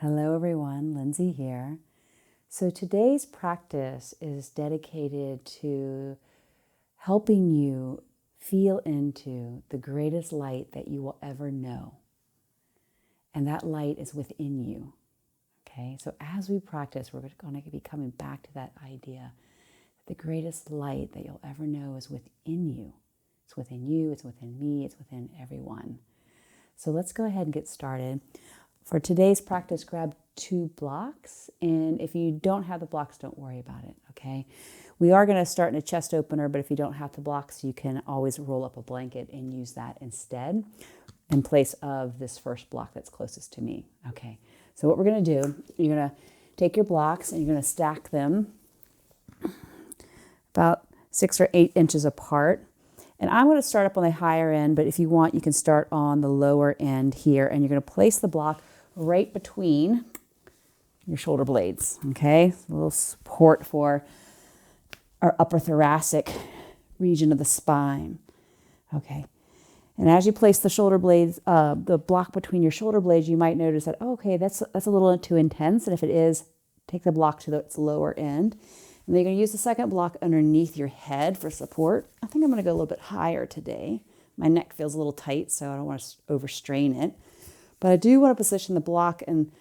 Hello everyone, Lynsie here. So today's practice is dedicated to helping you feel into the greatest light that you will ever know. And that light is within you. Okay, so as we practice, we're going to be coming back to that idea that the greatest light that you'll ever know is within you. It's within you, it's within me, it's within everyone. So let's go ahead and get started. For today's practice, grab 2 blocks, and if you don't have the blocks, don't worry about it, okay? We are going to start in a chest opener, but if you don't have the blocks, you can always roll up a blanket and use that instead in place of this first block that's closest to me, okay? So what we're going to do, you're going to take your blocks and you're going to stack them about 6 or 8 inches apart. And I'm going to start up on the higher end, but if you want, you can start on the lower end here, and you're going to place the block right between your shoulder blades, okay? A little support for our upper thoracic region of the spine, okay? And as you place the shoulder blades, the block between your shoulder blades, you might notice that, oh, okay, that's a little too intense, and if it is, take the block to its lower end. And then you're going to use the second block underneath your head for support. I think I'm going to go a little bit higher today. My neck feels a little tight, so I don't want to overstrain it. But I do want to position the block in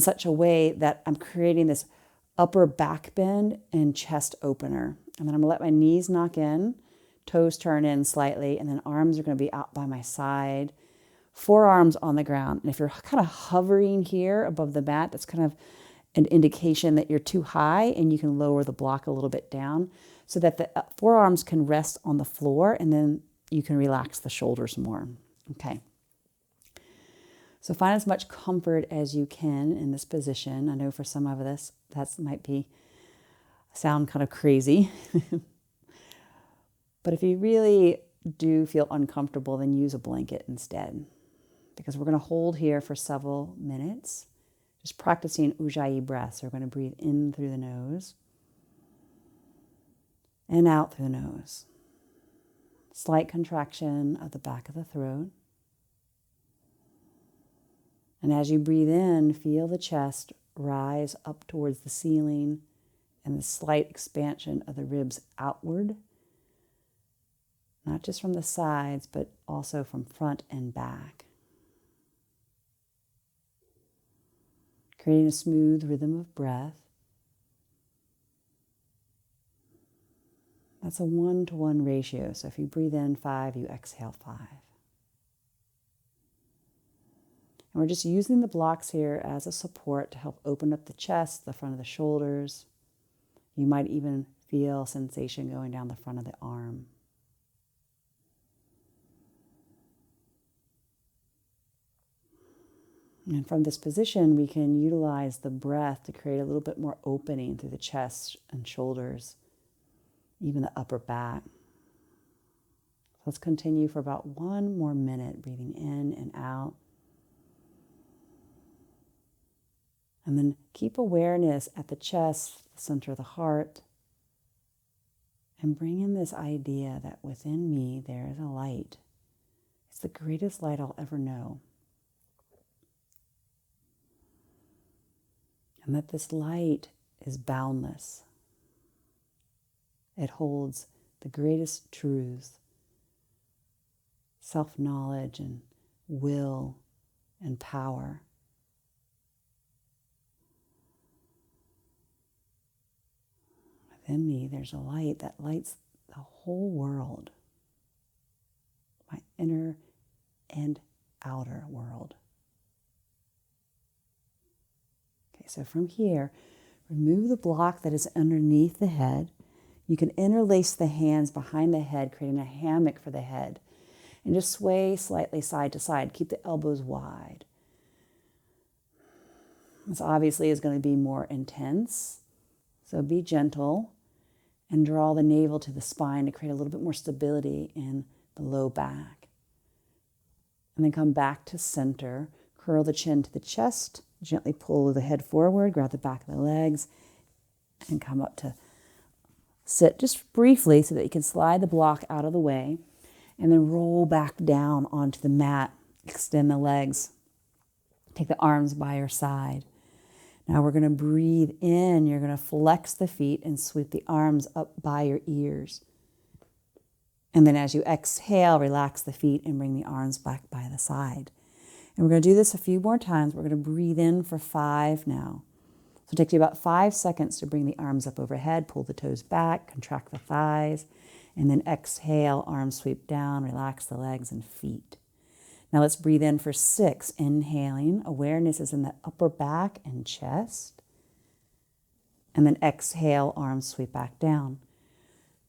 such a way that I'm creating this upper back bend and chest opener. And then I'm going to let my knees knock in, toes turn in slightly, and then arms are going to be out by my side, forearms on the ground. And if you're kind of hovering here above the mat, that's kind of an indication that you're too high, and you can lower the block a little bit down so that the forearms can rest on the floor, and then you can relax the shoulders more. Okay. So find as much comfort as you can in this position. I know for some of us that might sound kind of crazy. But if you really do feel uncomfortable, then use a blanket instead, because we're going to hold here for several minutes, just practicing Ujjayi Breath. So we're going to breathe in through the nose and out through the nose. Slight contraction of the back of the throat. And as you breathe in, feel the chest rise up towards the ceiling and the slight expansion of the ribs outward, not just from the sides, but also from front and back. Creating a smooth rhythm of breath. That's a 1-to-1 ratio. So if you breathe in 5, you exhale 5. And we're just using the blocks here as a support to help open up the chest, the front of the shoulders. You might even feel sensation going down the front of the arm. And from this position, we can utilize the breath to create a little bit more opening through the chest and shoulders, even the upper back. Let's continue for about 1 more minute, breathing in and out. And then keep awareness at the chest, the center of the heart, and bring in this idea that within me there is a light. It's the greatest light I'll ever know. And that this light is boundless. It holds the greatest truths, self-knowledge and will and power. Within me, there's a light that lights the whole world, my inner and outer world. Okay, so from here, remove the block that is underneath the head. You can interlace the hands behind the head, creating a hammock for the head, and just sway slightly side to side. Keep the elbows wide. This obviously is going to be more intense, so be gentle. And draw the navel to the spine to create a little bit more stability in the low back. And then come back to center. Curl the chin to the chest. Gently pull the head forward. Grab the back of the legs. And come up to sit just briefly so that you can slide the block out of the way. And then roll back down onto the mat. Extend the legs. Take the arms by your side. Now we're going to breathe in. You're going to flex the feet and sweep the arms up by your ears. And then as you exhale, relax the feet and bring the arms back by the side. And we're going to do this a few more times. We're going to breathe in for 5 now. So it takes you about 5 seconds to bring the arms up overhead, pull the toes back, contract the thighs, and then exhale, arms sweep down, relax the legs and feet. Now let's breathe in for 6. Inhaling, awareness is in the upper back and chest. And then exhale, arms sweep back down.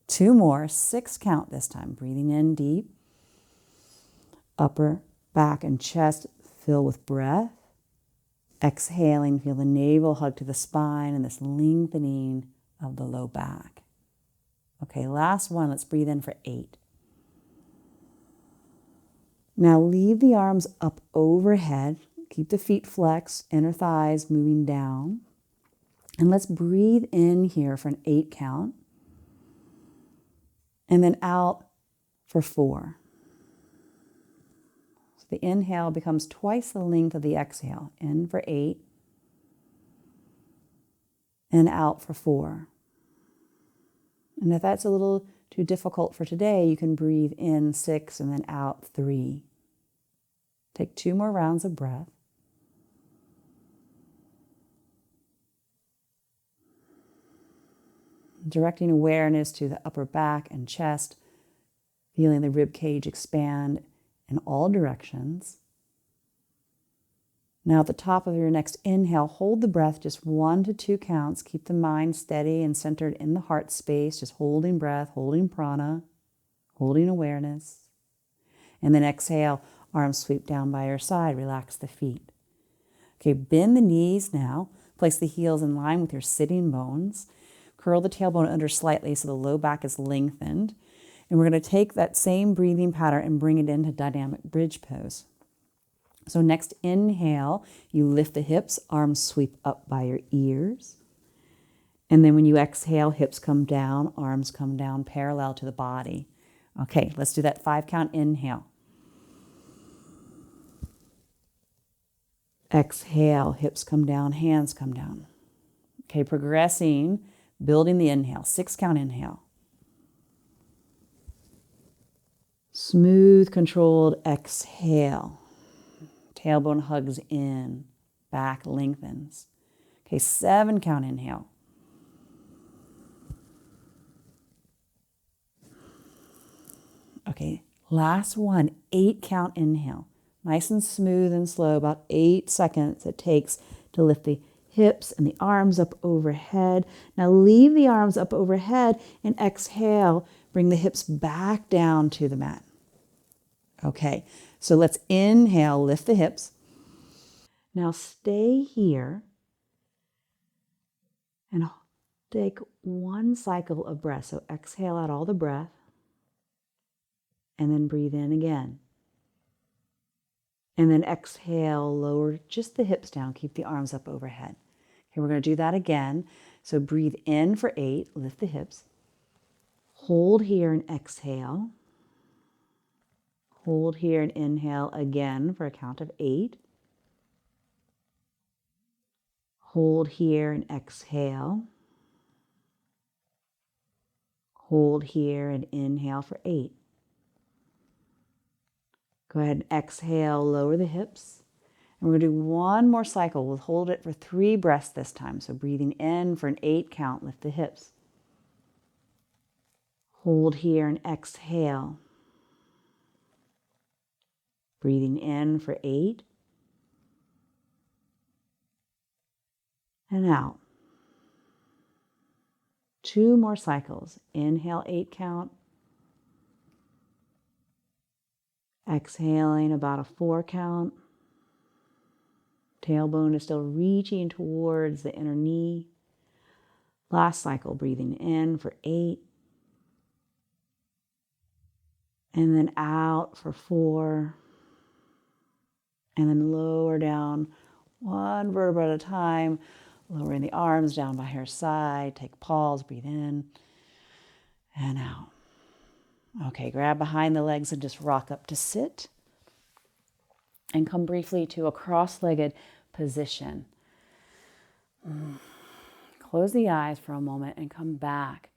2 more, 6 count this time. Breathing in deep. Upper back and chest fill with breath. Exhaling, feel the navel hug to the spine and this lengthening of the low back. Okay, last one. Let's breathe in for 8. Now leave the arms up overhead. Keep the feet flexed, inner thighs moving down. And let's breathe in here for an 8 count. And then out for 4. So the inhale becomes twice the length of the exhale. In for 8. And out for 4. And if that's a little too difficult for today, you can breathe in 6 and then out 3. Take 2 more rounds of breath. Directing awareness to the upper back and chest, feeling the rib cage expand in all directions. Now at the top of your next inhale, hold the breath just 1 to 2 counts. Keep the mind steady and centered in the heart space, just holding breath, holding prana, holding awareness. And then exhale, arms sweep down by your side, relax the feet. Okay, bend the knees now. Place the heels in line with your sitting bones. Curl the tailbone under slightly so the low back is lengthened. And we're going to take that same breathing pattern and bring it into dynamic bridge pose. So next inhale, you lift the hips, arms sweep up by your ears. And then when you exhale, hips come down, arms come down parallel to the body. Okay, let's do that 5 count inhale. Exhale, hips come down, hands come down. Okay, progressing, building the inhale. 6 count inhale. Smooth, controlled exhale. Tailbone hugs in, back lengthens. Okay, 7 count inhale. Okay, last one, 8 count inhale. Nice and smooth and slow, about 8 seconds it takes to lift the hips and the arms up overhead. Now leave the arms up overhead and exhale. Bring the hips back down to the mat. Okay, so let's inhale, lift the hips. Now stay here and take 1 cycle of breath. So exhale out all the breath and then breathe in again. And then exhale, lower just the hips down, keep the arms up overhead. Okay, we're going to do that again. So breathe in for 8, lift the hips. Hold here and exhale. Hold here and inhale again for a count of 8. Hold here and exhale. Hold here and inhale for 8. Go ahead and exhale, lower the hips. And we're going to do 1 more cycle. We'll hold it for 3 breaths this time. So breathing in for an 8 count, lift the hips. Hold here and exhale. Breathing in for 8. And out. 2 more cycles. Inhale, 8 count. Exhaling about a 4 count. Tailbone is still reaching towards the inner knee. Last cycle, breathing in for 8. And then out for 4. And then lower down 1 vertebra at a time. Lowering the arms down by her side. Take pause, breathe in and out. Okay, grab behind the legs and just rock up to sit. And come briefly to a cross-legged position. Close the eyes for a moment and come back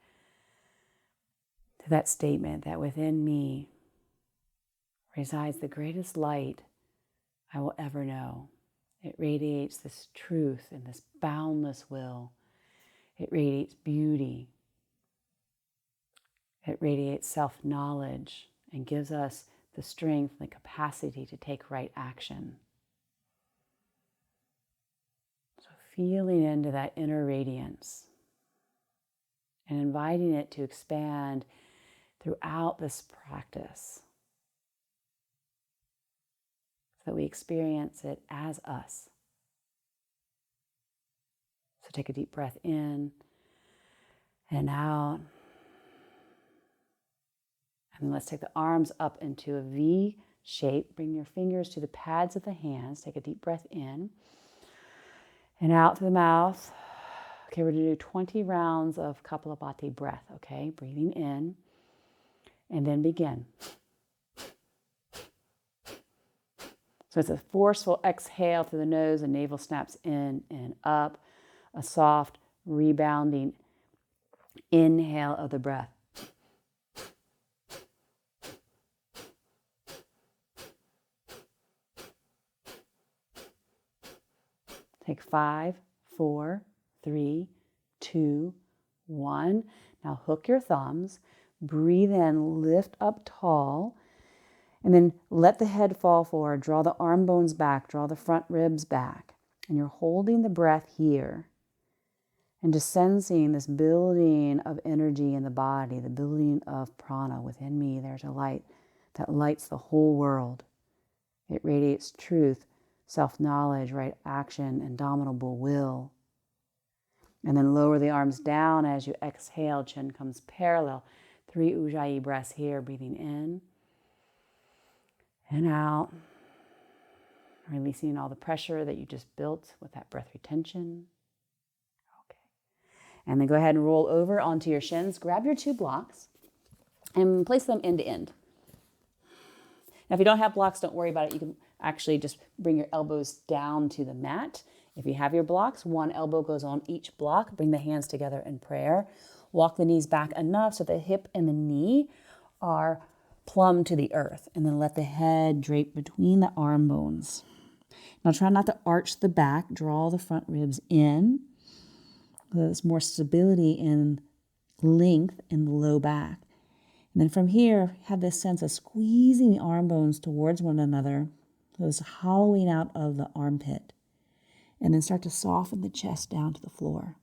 to that statement that within me resides the greatest light I will ever know. It radiates this truth and this boundless will. It radiates beauty. It radiates self-knowledge and gives us the strength and the capacity to take right action. So feeling into that inner radiance and inviting it to expand throughout this practice so that we experience it as us. So take a deep breath in and out. And let's take the arms up into a V shape. Bring your fingers to the pads of the hands. Take a deep breath in and out through the mouth. Okay, we're going to do 20 rounds of Kapalabhati breath, okay? Breathing in and then begin. So it's a forceful exhale through the nose, the navel snaps in and up, a soft, rebounding inhale of the breath. Take 5, 4, 3, 2, 1. Now hook your thumbs, breathe in, lift up tall, and then let the head fall forward. Draw the arm bones back, draw the front ribs back. And you're holding the breath here and just sensing this building of energy in the body, the building of prana. Within me, there's a light that lights the whole world. It radiates truth, self-knowledge, right action, indomitable will. And then lower the arms down as you exhale. Chin comes parallel. 3 Ujjayi breaths here, breathing in and out. Releasing all the pressure that you just built with that breath retention. Okay. And then go ahead and roll over onto your shins. Grab your 2 blocks and place them end to end. Now, if you don't have blocks, don't worry about it. You can actually just bring your elbows down to the mat. If you have your blocks, 1 elbow goes on each block. Bring the hands together in prayer. Walk the knees back enough so the hip and the knee are plumb to the earth. And then let the head drape between the arm bones. Now try not to arch the back. Draw the front ribs in. There's more stability and length in the low back. And then from here, have this sense of squeezing the arm bones towards one another. So this hollowing out of the armpit. And then start to soften the chest down to the floor.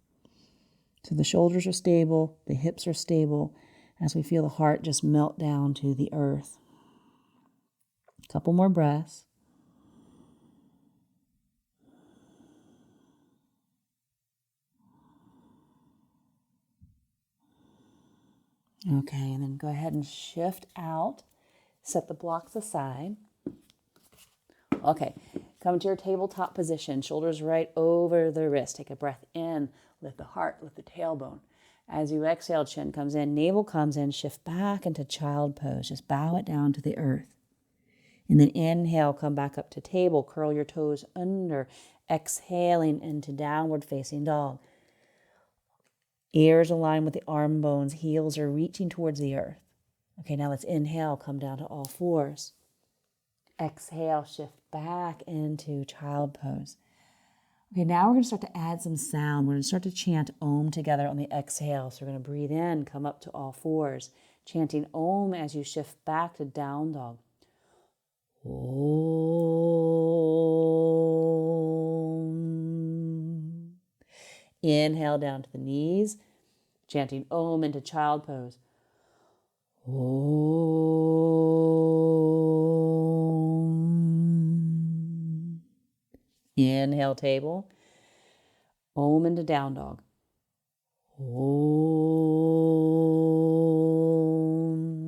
So the shoulders are stable, the hips are stable, as we feel the heart just melt down to the earth. A couple more breaths. Okay, and then go ahead and shift out. Set the blocks aside. Okay, come to your tabletop position. Shoulders right over the wrist. Take a breath in. Lift the heart, lift the tailbone. As you exhale, chin comes in, navel comes in. Shift back into child pose. Just bow it down to the earth. And then inhale, come back up to table. Curl your toes under. Exhaling into downward facing dog. Ears align with the arm bones. Heels are reaching towards the earth. Okay, now let's inhale, come down to all fours. Exhale, shift back into child pose. Okay, now we're going to start to add some sound. We're going to start to chant Om together on the exhale. So we're going to breathe in, come up to all fours, chanting Om as you shift back to down dog. Om. Inhale down to the knees, chanting Om into child pose. Om. Inhale, table. Om into down dog. Om.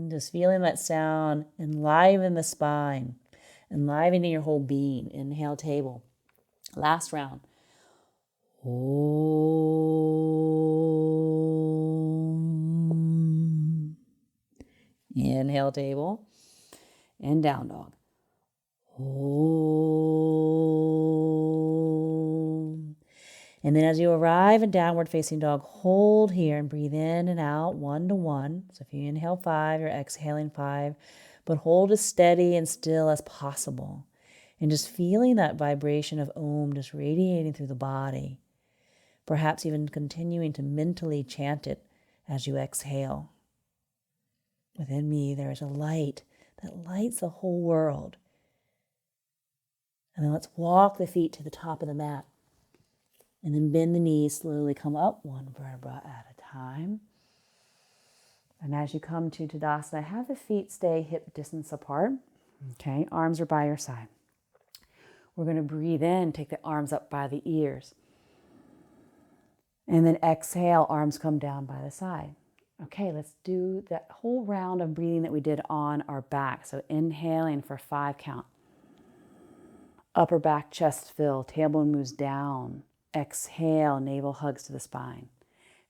Just feeling that sound enliven the spine, enlivening your whole being. Inhale, table. Last round. Om. Inhale, table. And down dog. Om. And then as you arrive in downward facing dog, hold here and breathe in and out 1 to 1. So if you inhale 5, you're exhaling 5, but hold as steady and still as possible. And just feeling that vibration of Om just radiating through the body. Perhaps even continuing to mentally chant it as you exhale. Within me, there is a light that lights the whole world. And then let's walk the feet to the top of the mat. And then bend the knees, slowly come up 1 vertebra at a time. And as you come to Tadasana, have the feet stay hip distance apart. Okay, arms are by your side. We're going to breathe in, take the arms up by the ears. And then exhale, arms come down by the side. Okay, let's do that whole round of breathing that we did on our back. So inhaling for 5 count. Upper back, chest fill, tailbone moves down. Exhale, navel hugs to the spine.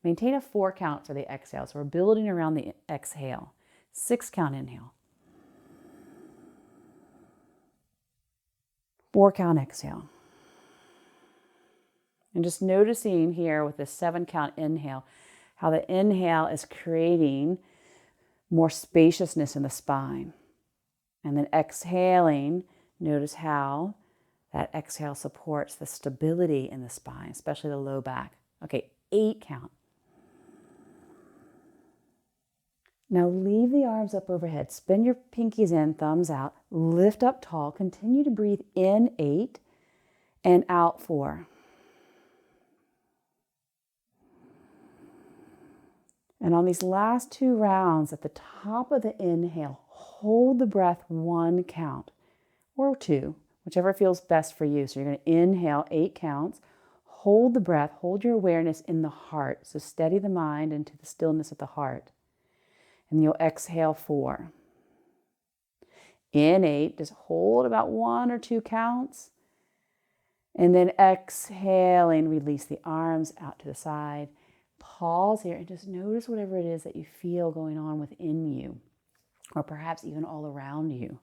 Maintain a 4 count for the exhale. So we're building around the exhale. 6 count inhale. 4 count exhale. And just noticing here with the 7 count inhale, how the inhale is creating more spaciousness in the spine. And then exhaling, notice how that exhale supports the stability in the spine, especially the low back. Okay, 8 count. Now leave the arms up overhead. Spin your pinkies in, thumbs out. Lift up tall. Continue to breathe in 8 and out 4. And on these last 2 rounds, at the top of the inhale, hold the breath 1 count or 2. Whichever feels best for you. So you're going to inhale 8 counts, hold the breath, hold your awareness in the heart. So steady the mind into the stillness of the heart. And you'll exhale 4. In 8, just hold about 1 or 2 counts. And then exhaling, release the arms out to the side. Pause here and just notice whatever it is that you feel going on within you, or perhaps even all around you.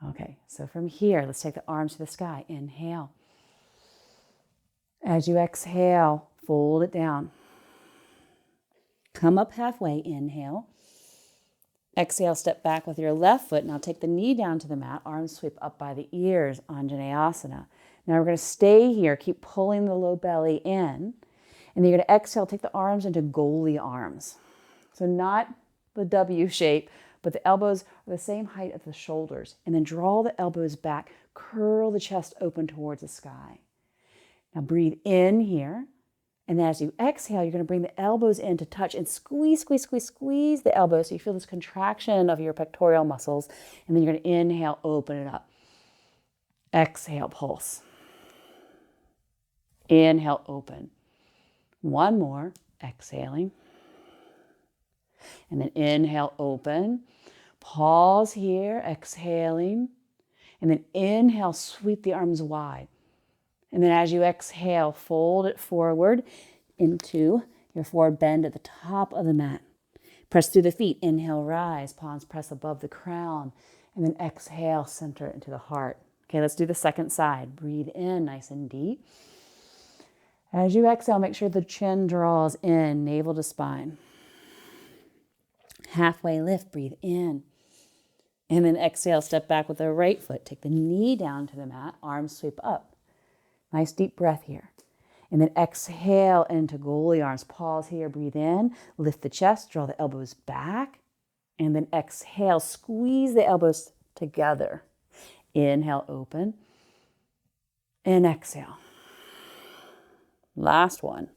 Okay, so from here, let's take the arms to the sky. Inhale. As you exhale, fold it down. Come up halfway, inhale. Exhale, step back with your left foot. Now take the knee down to the mat, arms sweep up by the ears, Anjaneyasana. Now we're going to stay here, keep pulling the low belly in. And then you're going to exhale, take the arms into goalie arms. So not the W shape, but the elbows are the same height as the shoulders. And then draw the elbows back, curl the chest open towards the sky. Now breathe in here. And then as you exhale, you're going to bring the elbows in to touch and squeeze, squeeze, squeeze, squeeze the elbows. So you feel this contraction of your pectoral muscles. And then you're going to inhale, open it up. Exhale, pulse. Inhale, open. 1 more, exhaling. And then inhale, open. Pause here, exhaling. And then inhale, sweep the arms wide. And then as you exhale, fold it forward into your forward bend at the top of the mat. Press through the feet. Inhale, rise. Palms press above the crown. And then exhale, center it into the heart. Okay, let's do the second side. Breathe in nice and deep. As you exhale, make sure the chin draws in, navel to spine. Halfway lift, breathe in. And then exhale, step back with the right foot. Take the knee down to the mat, arms sweep up. Nice deep breath here. And then exhale into goalie arms. Pause here, breathe in, lift the chest, draw the elbows back. And then exhale, squeeze the elbows together. Inhale, open. And exhale. Last one.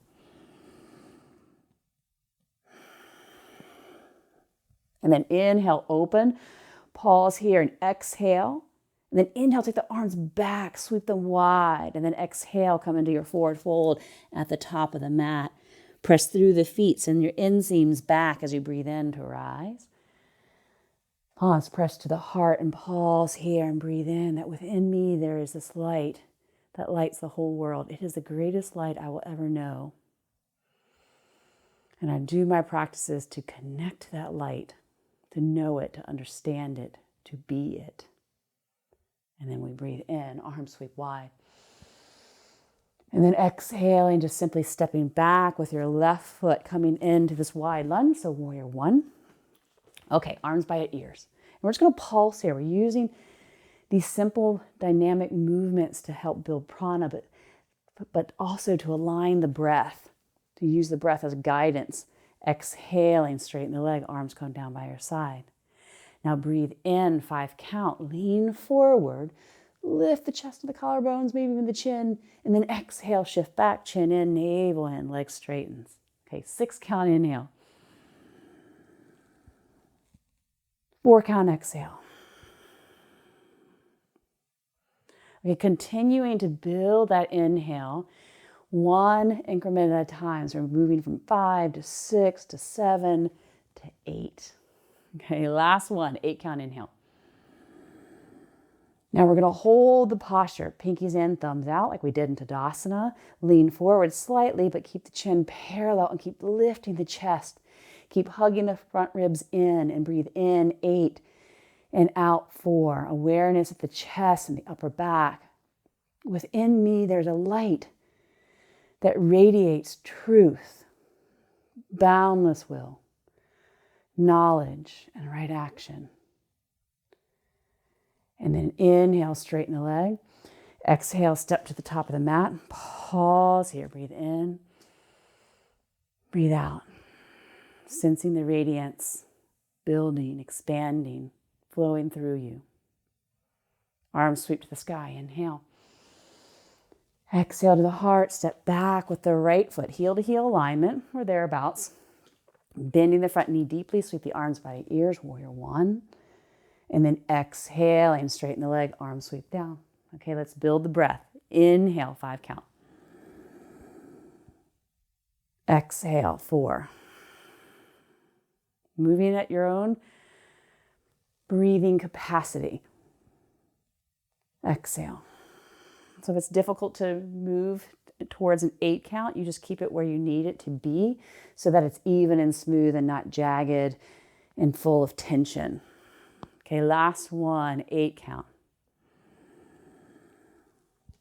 And then inhale, open. Pause here and exhale. And then inhale, take the arms back, sweep them wide. And then exhale, come into your forward fold at the top of the mat. Press through the feet, send your inseams back as you breathe in to rise. Pause, press to the heart and pause here and breathe in. That within me there is this light that lights the whole world. It is the greatest light I will ever know. And I do my practices to connect to that light, to know it, to understand it, to be it. And then we breathe in, arms sweep wide. And then exhaling, just simply stepping back with your left foot coming into this wide lunge. So warrior one. Okay, arms by your ears. And we're just going to pulse here. We're using these simple dynamic movements to help build prana, but also to align the breath, to use the breath as guidance. Exhaling, straighten the leg, arms come down by your side. Now breathe in, 5 count, lean forward, lift the chest to the collarbones, maybe even the chin, and then exhale, shift back, chin in, navel in, leg straightens. Okay, 6 count inhale. 4 count exhale. Okay, continuing to build that inhale, 1 increment at a time. So we're moving from 5 to 6 to 7 to 8. Okay, last one, 8 count inhale. Now we're going to hold the posture, pinkies in, thumbs out, like we did in Tadasana. Lean forward slightly, but keep the chin parallel and keep lifting the chest. Keep hugging the front ribs in and breathe in, 8, and out, 4. Awareness of the chest and the upper back. Within me, there's a light that radiates truth, boundless will, knowledge, and right action. And then inhale, straighten the leg. Exhale, step to the top of the mat. Pause here, breathe in. Breathe out. Sensing the radiance, building, expanding, flowing through you. Arms sweep to the sky, inhale. Exhale to the heart, step back with the right foot, heel to heel alignment, or thereabouts. Bending the front knee deeply, sweep the arms by the ears, warrior one. And then exhaling, straighten the leg, arms sweep down. Okay, let's build the breath. Inhale, 5 count. Exhale, 4. Moving at your own breathing capacity. Exhale. So if it's difficult to move towards an 8 count, you just keep it where you need it to be so that it's even and smooth and not jagged and full of tension. Okay, last one, 8 count.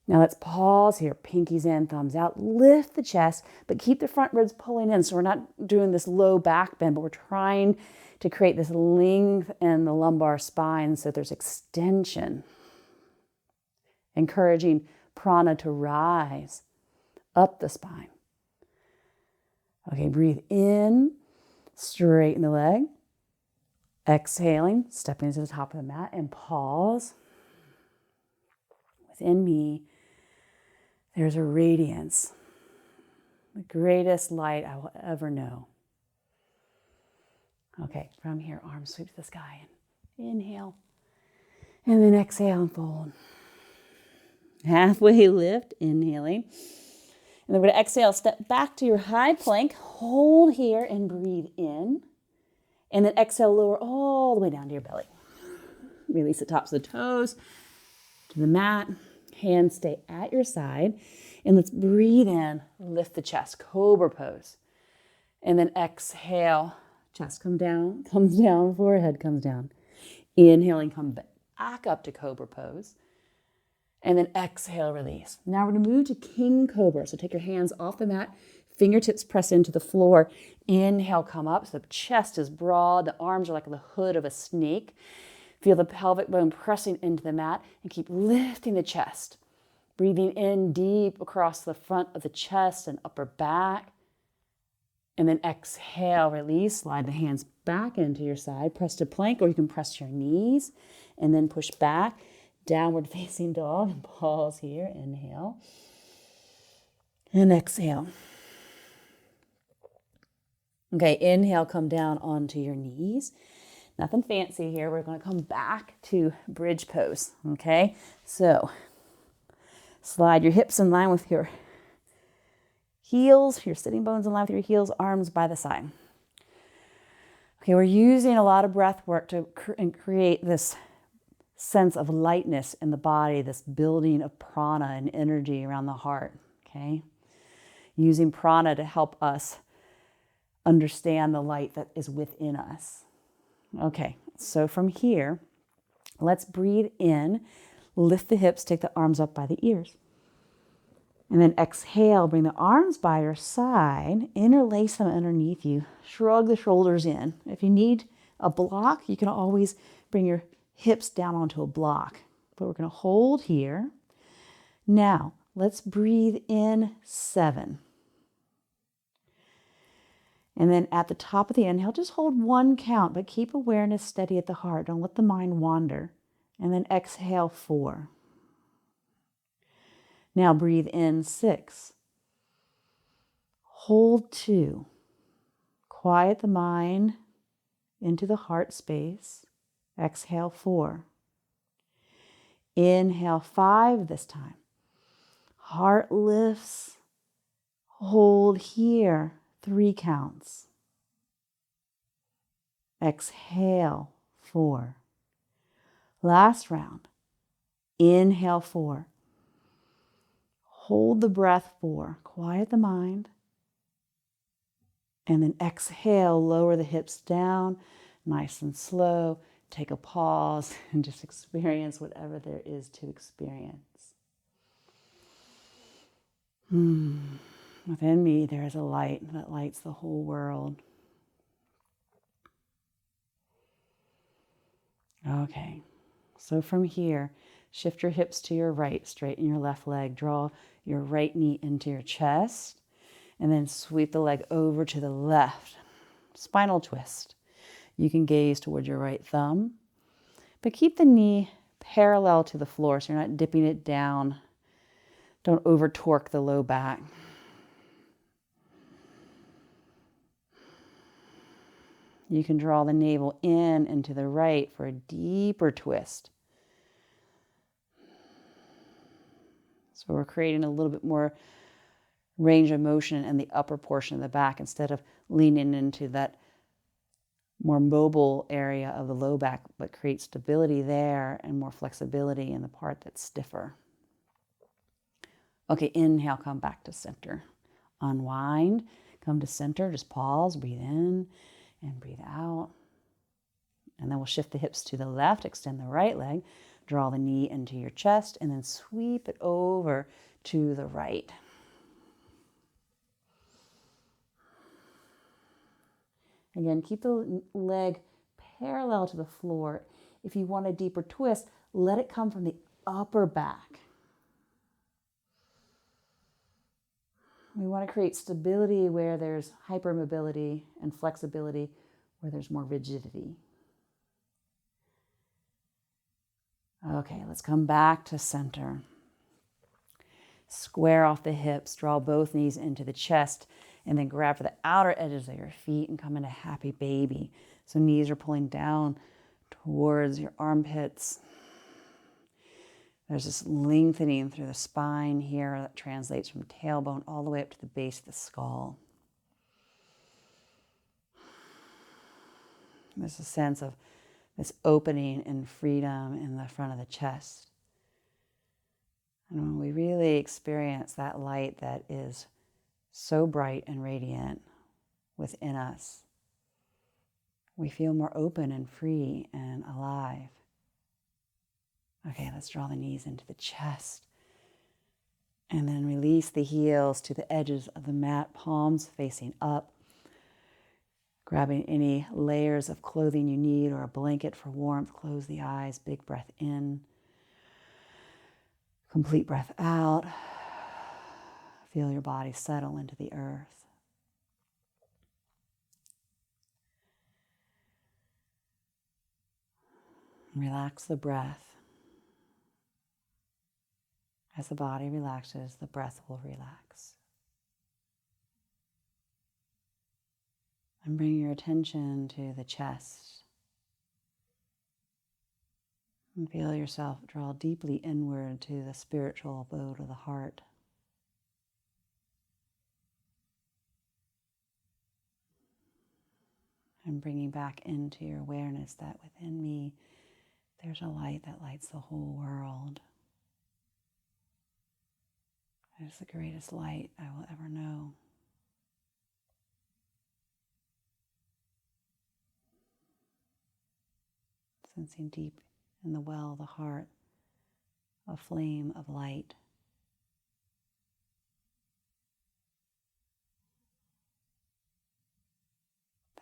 Now let's pause here, pinkies in, thumbs out, lift the chest, but keep the front ribs pulling in. So we're not doing this low back bend, but we're trying to create this length in the lumbar spine so there's extension. Encouraging prana to rise up the spine. Okay, breathe in, straighten the leg. Exhaling, stepping to the top of the mat and pause. Within me, there's a radiance, the greatest light I will ever know. Okay, from here, arms sweep to the sky and inhale. And then exhale and fold. Halfway lift, inhaling. And then we're going to exhale, step back to your high plank, hold here and breathe in. And then exhale, lower all the way down to your belly. Release the tops of the toes to the mat. Hands stay at your side. And let's breathe in, lift the chest, Cobra pose. And then exhale, chest comes down, forehead comes down. Inhaling, come back up to Cobra pose. And then exhale, release. Now we're going to move to King Cobra. So take your hands off the mat, fingertips press into the floor. Inhale, come up. So the chest is broad. The arms are like the hood of a snake. Feel the pelvic bone pressing into the mat and keep lifting the chest. Breathing in deep across the front of the chest and upper back. And then exhale, release. Slide the hands back into your side. Press to plank, or you can press to your knees. And then push back. Downward facing dog. And pause here. Inhale. And exhale. Okay, inhale, come down onto your knees. Nothing fancy here. We're going to come back to bridge pose. Okay, so slide your hips in line with your heels, your sitting bones in line with your heels, arms by the side. Okay, we're using a lot of breath work to create this sense of lightness in the body, this building of prana and energy around the heart. Okay, using prana to help us understand the light that is within us. Okay, so from here, let's breathe in, lift the hips, take the arms up by the ears. And then exhale, bring the arms by your side, interlace them underneath you, shrug the shoulders in. If you need a block, you can always bring your hips down onto a block. But we're going to hold here. Now, let's breathe in 7. And then at the top of the inhale, just hold 1 count, but keep awareness steady at the heart. Don't let the mind wander. And then exhale 4. Now breathe in 6. Hold 2. Quiet the mind into the heart space. Exhale 4. Inhale 5 this time. Heart lifts. Hold here 3 counts. Exhale 4. Last round. Inhale 4. Hold the breath 4. Quiet the mind. And then exhale, lower the hips down, nice and slow. Take a pause and just experience whatever there is to experience. Within me, there is a light that lights the whole world. Okay, so from here, shift your hips to your right, straighten your left leg, draw your right knee into your chest, and then sweep the leg over to the left. Spinal twist. You can gaze toward your right thumb, but keep the knee parallel to the floor so you're not dipping it down. Don't over torque the low back. You can draw the navel in and to the right for a deeper twist. So we're creating a little bit more range of motion in the upper portion of the back instead of leaning into that more mobile area of the low back, but create stability there and more flexibility in the part that's stiffer. Okay, inhale, come back to center. Unwind, come to center, just pause, breathe in and breathe out. And then we'll shift the hips to the left, extend the right leg, draw the knee into your chest, and then sweep it over to the right. Again, keep the leg parallel to the floor. If you want a deeper twist, let it come from the upper back. We want to create stability where there's hypermobility and flexibility where there's more rigidity. Okay, let's come back to center. Square off the hips, draw both knees into the chest, and then grab for the outer edges of your feet and come into happy baby. So knees are pulling down towards your armpits. There's this lengthening through the spine here that translates from tailbone all the way up to the base of the skull. There's a sense of this opening and freedom in the front of the chest. And when we really experience that light that is so bright and radiant within us, we feel more open and free and alive. Okay, let's draw the knees into the chest. And then release the heels to the edges of the mat, palms facing up. Grabbing any layers of clothing you need or a blanket for warmth. Close the eyes, big breath in. Complete breath out. Feel your body settle into the earth. Relax the breath. As the body relaxes, the breath will relax. And bring your attention to the chest. And feel yourself draw deeply inward to the spiritual abode of the heart. And bringing back into your awareness that within me, there's a light that lights the whole world. It is the greatest light I will ever know. Sensing deep in the well of the heart, a flame of light.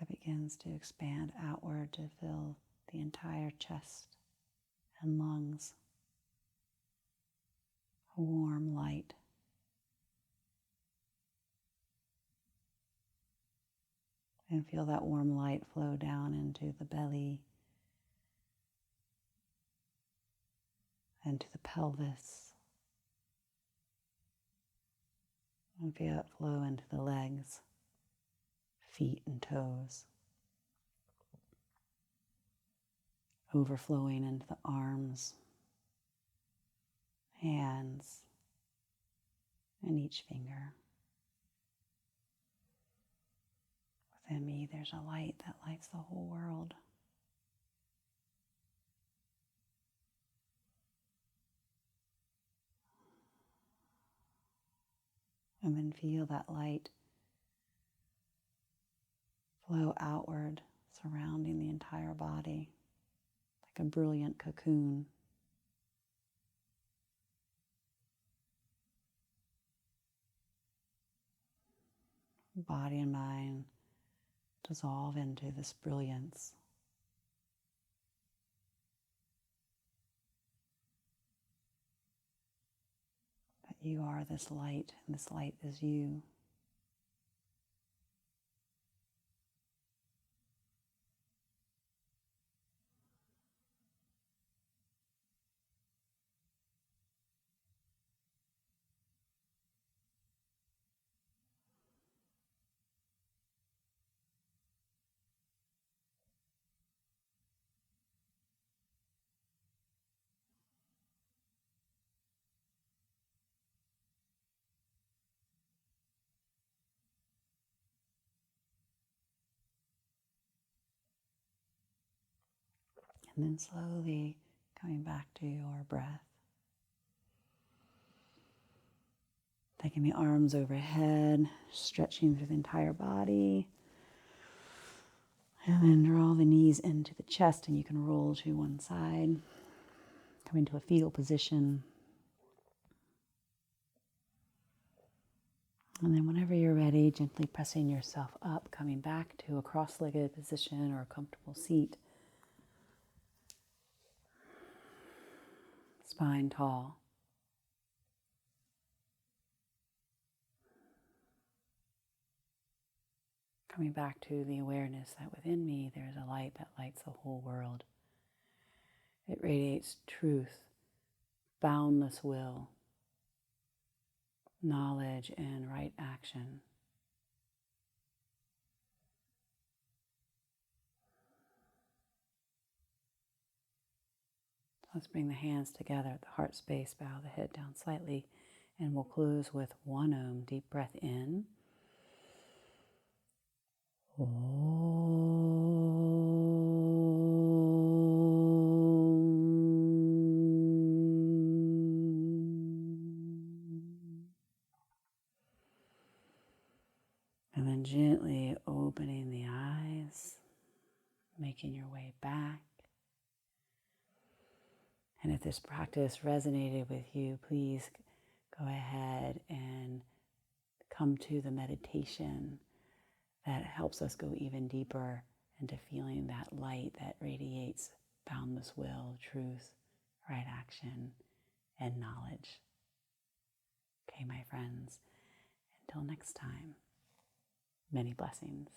that begins to expand outward to fill the entire chest and lungs. A warm light. And feel that warm light flow down into the belly, into the pelvis, and feel it flow into the legs, feet and toes, overflowing into the arms, hands, and each finger. Within me, there's a light that lights the whole world. And then feel that light flow outward, surrounding the entire body, like a brilliant cocoon. Body and mind dissolve into this brilliance. That you are this light, and this light is you. And then slowly coming back to your breath. Taking the arms overhead, stretching through the entire body. And then draw the knees into the chest, and you can roll to one side. Come into a fetal position. And then whenever you're ready, gently pressing yourself up, coming back to a cross-legged position or a comfortable seat. Spine tall. Coming back to the awareness that within me there's a light that lights the whole world. It radiates truth, boundless will, knowledge, and right action. Let's bring the hands together at the heart space, bow the head down slightly, and we'll close with one Om. Deep breath in. And then gently opening the eyes, making your way back. And if this practice resonated with you, please go ahead and come to the meditation that helps us go even deeper into feeling that light that radiates boundless will, truth, right action, and knowledge. Okay, my friends, until next time, many blessings.